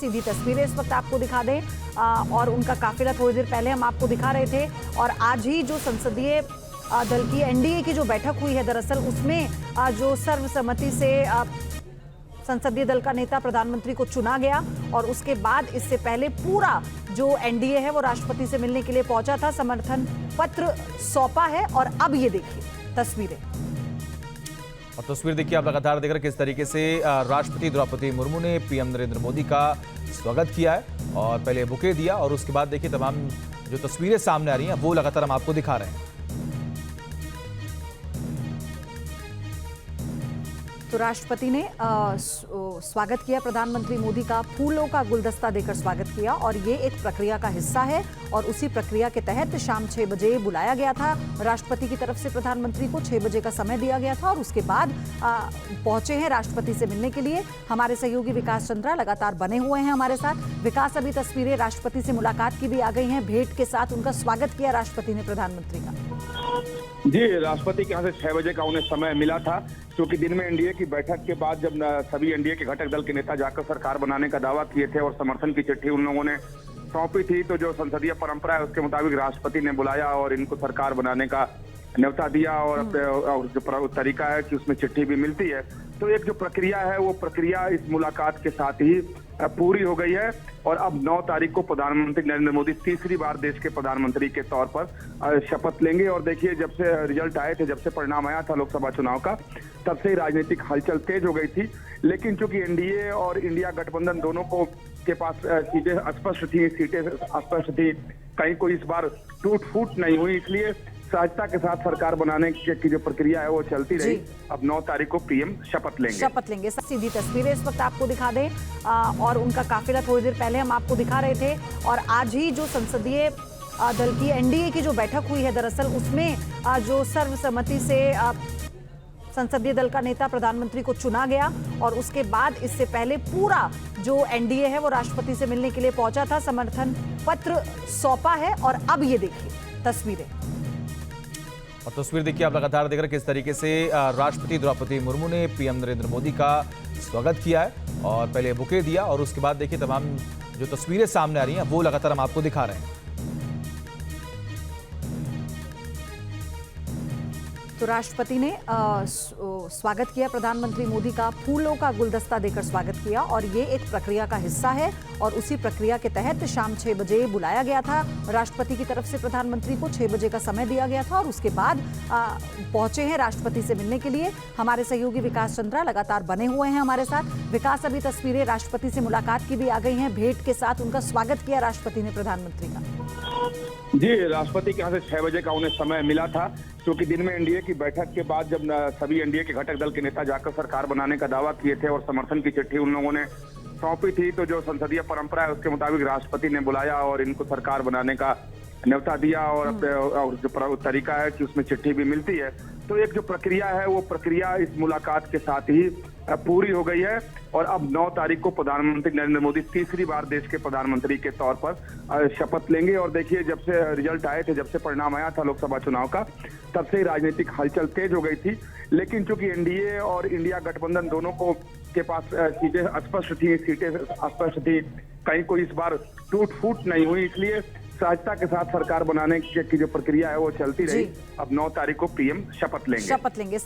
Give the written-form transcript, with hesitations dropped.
सीधी तस्वीरें इस वक्त आपको दिखा दें और उनका काफिला थोड़ी देर पहले हम आपको दिखा रहे थे। और आज ही जो संसदीय दल की एनडीए की जो बैठक हुई है, दरअसल उसमें जो सर्वसम्मति से संसदीय दल का नेता प्रधानमंत्री को चुना गया और उसके बाद इससे पहले पूरा जो एनडीए है वो राष्ट्रपति से मिलने के लिए पहुंचा था, समर्थन पत्र सौंपा है। और अब ये देखिए तस्वीरें। और तस्वीर देखिए आप लगातार देख रहे किस तरीके से राष्ट्रपति द्रौपदी मुर्मू ने पीएम नरेंद्र मोदी का स्वागत किया है और पहले बुके दिया और उसके बाद देखिए तमाम जो तस्वीरें सामने आ रही हैं वो लगातार हम आपको दिखा रहे हैं। तो राष्ट्रपति ने स्वागत किया प्रधानमंत्री मोदी का, फूलों का गुलदस्ता देकर स्वागत किया और ये एक प्रक्रिया का हिस्सा है। और उसी प्रक्रिया के तहत शाम 6 बजे बुलाया गया था राष्ट्रपति की तरफ से प्रधानमंत्री को, 6 बजे का समय दिया गया था और उसके बाद पहुंचे हैं राष्ट्रपति से मिलने के लिए। हमारे सहयोगी विकास चंद्रा लगातार बने हुए हैं हमारे साथ। विकास, अभी तस्वीरें राष्ट्रपति से मुलाकात की भी आ गई हैं, भेंट के साथ उनका स्वागत किया राष्ट्रपति ने प्रधानमंत्री का। जी, राष्ट्रपति के यहाँ से 6 बजे का उन्हें समय मिला था, क्योंकि दिन में एनडीए की बैठक के बाद जब सभी एनडीए के घटक दल के नेता जाकर सरकार बनाने का दावा किए थे और समर्थन की चिट्ठी उन लोगों ने सौंपी थी, तो जो संसदीय परंपरा है उसके मुताबिक राष्ट्रपति ने बुलाया और इनको सरकार बनाने का न्योता दिया। और जो तरीका है कि उसमें चिट्ठी भी मिलती है, तो एक जो प्रक्रिया है वो प्रक्रिया इस मुलाकात के साथ ही पूरी हो गई है। और अब 9 तारीख को प्रधानमंत्री नरेंद्र मोदी तीसरी बार देश के प्रधानमंत्री के तौर पर शपथ लेंगे। और देखिए, जब से रिजल्ट आए थे, जब से परिणाम आया था लोकसभा चुनाव का, तब से ही राजनीतिक हलचल तेज हो गई थी। लेकिन चूंकि एनडीए और इंडिया गठबंधन दोनों को के पास सीटें स्पष्ट थी, कहीं कोई इस बार टूट फूट नहीं हुई, इसलिए सहजता के साथ सरकार बनाने की जो प्रक्रिया है वो चलती रही। अब 9 तारीख को पीएम शपथ लेंगे। सीधी तस्वीरें इस वक्त आपको दिखा दें और उनका काफिला थोड़ी देर पहले हम आपको दिखा रहे थे। और आज ही जो संसदीय दल की एनडीए की जो बैठक हुई है, दरअसल उसमें जो सर्वसम्मति से संसदीय दल का नेता प्रधानमंत्री को चुना गया और उसके बाद इससे पहले पूरा जो एनडीए है वो राष्ट्रपति से मिलने के लिए पहुंचा था, समर्थन पत्र सौंपा है। और अब ये देखिए तस्वीरें। और तस्वीर देखिए आप लगातार देख रहे किस तरीके से राष्ट्रपति द्रौपदी मुर्मू ने पीएम नरेंद्र मोदी का स्वागत किया है और पहले बुके दिया और उसके बाद देखिए तमाम जो तस्वीरें सामने आ रही हैं वो लगातार हम आपको दिखा रहे हैं। तो राष्ट्रपति ने स्वागत किया प्रधानमंत्री मोदी का, फूलों का गुलदस्ता देकर स्वागत किया और ये एक प्रक्रिया का हिस्सा है। और उसी प्रक्रिया के तहत शाम 6 बजे बुलाया गया था राष्ट्रपति की तरफ से प्रधानमंत्री को, 6 बजे का समय दिया गया था और उसके बाद पहुंचे हैं राष्ट्रपति से मिलने के लिए। हमारे सहयोगी विकास चंद्रा लगातार बने हुए हैं हमारे साथ। विकास, अभी तस्वीरें राष्ट्रपति से मुलाकात की भी आ गई हैं, भेंट के साथ उनका स्वागत किया राष्ट्रपति ने प्रधानमंत्री का। जी, राष्ट्रपति के यहाँ से 6 बजे का उन्हें समय मिला था, क्योंकि दिन में एनडीए की बैठक के बाद जब सभी एनडीए के घटक दल के नेता जाकर सरकार बनाने का दावा किए थे और समर्थन की चिट्ठी उन लोगों ने सौंपी थी, तो जो संसदीय परंपरा है उसके मुताबिक राष्ट्रपति ने बुलाया और इनको सरकार बनाने का न्योता दिया। और जो तरीका है कि उसमें चिट्ठी भी मिलती है, तो एक जो प्रक्रिया है वो प्रक्रिया इस मुलाकात के साथ ही पूरी हो गई है। और अब 9 तारीख को प्रधानमंत्री नरेंद्र मोदी तीसरी बार देश के प्रधानमंत्री के तौर पर शपथ लेंगे। और देखिए, जब से रिजल्ट आए थे, जब से परिणाम आया था लोकसभा चुनाव का, तब से ही राजनीतिक हलचल तेज हो गई थी। लेकिन चूंकि एनडीए और इंडिया गठबंधन दोनों को के पास सीटें स्पष्ट थी, कहीं कोई इस बार टूट फूट नहीं हुई, इसलिए सहजता के साथ सरकार बनाने की जो प्रक्रिया है वो चलती रही। अब 9 तारीख को पीएम शपथ लेंगे।